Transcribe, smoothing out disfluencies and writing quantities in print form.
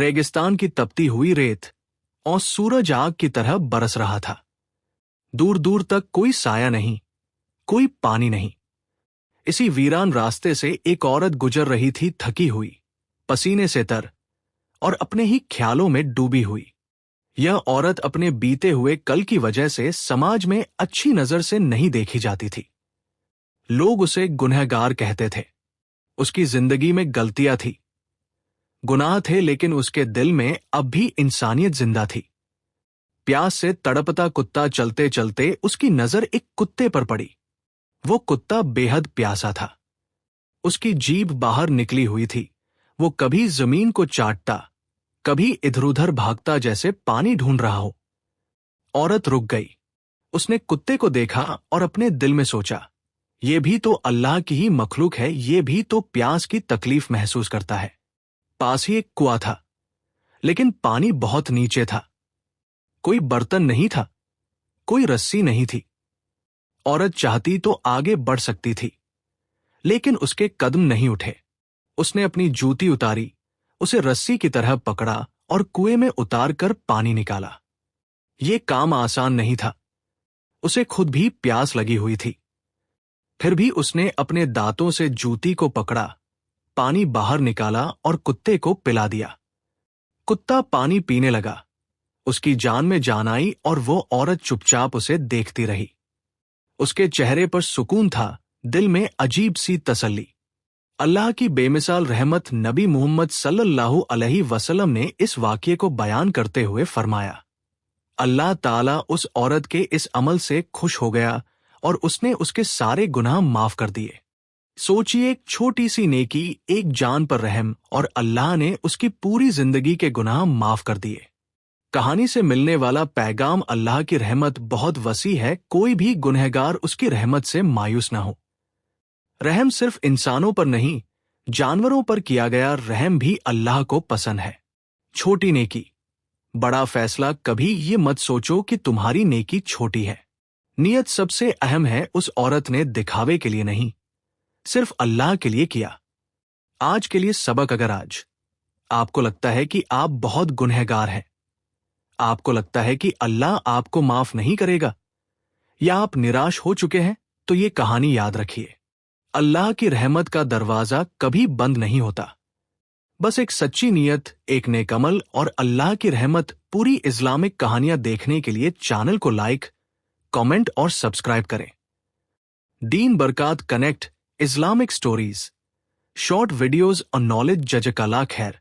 रेगिस्तान की तपती हुई रेत और सूरज आग की तरह बरस रहा था। दूर दूर तक कोई साया नहीं, कोई पानी नहीं। इसी वीरान रास्ते से एक औरत गुजर रही थी, थकी हुई, पसीने से तर और अपने ही ख्यालों में डूबी हुई। यह औरत अपने बीते हुए कल की वजह से समाज में अच्छी नजर से नहीं देखी जाती थी। लोग उसे गुनहगार कहते थे। उसकी जिंदगी में गलतियां थी, गुनाह थे, लेकिन उसके दिल में अब भी इंसानियत जिंदा थी। प्यास से तड़पता कुत्ता चलते चलते उसकी नजर एक कुत्ते पर पड़ी। वो कुत्ता बेहद प्यासा था। उसकी जीभ बाहर निकली हुई थी। वो कभी जमीन को चाटता, कभी इधर उधर भागता जैसे पानी ढूंढ रहा हो। औरत रुक गई। उसने कुत्ते को देखा और अपने दिल में सोचा, ये भी तो अल्लाह की ही मखलूक है, ये भी तो प्यास की तकलीफ महसूस करता है। पास ही एक कुआं था, लेकिन पानी बहुत नीचे था। कोई बर्तन नहीं था, कोई रस्सी नहीं थी। औरत चाहती तो आगे बढ़ सकती थी, लेकिन उसके कदम नहीं उठे। उसने अपनी जूती उतारी, उसे रस्सी की तरह पकड़ा और कुएं में उतार कर पानी निकाला। ये काम आसान नहीं था। उसे खुद भी प्यास लगी हुई थी। फिर भी उसने अपने दांतों से जूती को पकड़ा, पानी बाहर निकाला और कुत्ते को पिला दिया। कुत्ता पानी पीने लगा। उसकी जान में जान आई और वो औरत चुपचाप उसे देखती रही। उसके चेहरे पर सुकून था, दिल में अजीब सी तसल्ली। अल्लाह की बेमिसाल रहमत नबी मोहम्मद सल्लल्लाहु अलैहि वसल्लम ने इस वाक़ये को बयान करते हुए फरमाया, अल्लाह ताला उस औरत के इस अमल से खुश हो गया और उसने उसके सारे गुनाह माफ कर दिए। सोचिए, एक छोटी सी नेकी, एक जान पर रहम, और अल्लाह ने उसकी पूरी जिंदगी के गुनाह माफ कर दिए। कहानी से मिलने वाला पैगाम अल्लाह की रहमत बहुत वसी है, कोई भी गुनहगार उसकी रहमत से मायूस ना हो। रहम सिर्फ इंसानों पर नहीं, जानवरों पर किया गया रहम भी अल्लाह को पसंद है। छोटी नेकी, बड़ा फैसला। कभी ये मत सोचो कि तुम्हारी नेकी छोटी है। नियत सबसे अहम है। उस औरत ने दिखावे के लिए नहीं, सिर्फ अल्लाह के लिए किया। आज के लिए सबक, अगर आज आपको लगता है कि आप बहुत गुनहगार हैं, आपको लगता है कि अल्लाह आपको माफ नहीं करेगा, या आप निराश हो चुके हैं, तो ये कहानी याद रखिए, अल्लाह की रहमत का दरवाजा कभी बंद नहीं होता। बस एक सच्ची नियत, एक नेक अमल और अल्लाह की रहमत। पूरी इस्लामिक कहानियां देखने के लिए चैनल को लाइक, कमेंट और सब्सक्राइब करें। Deen Barkat connect, Islamic stories, short videos और नॉलेज। जज़ाकल्लाह खैर।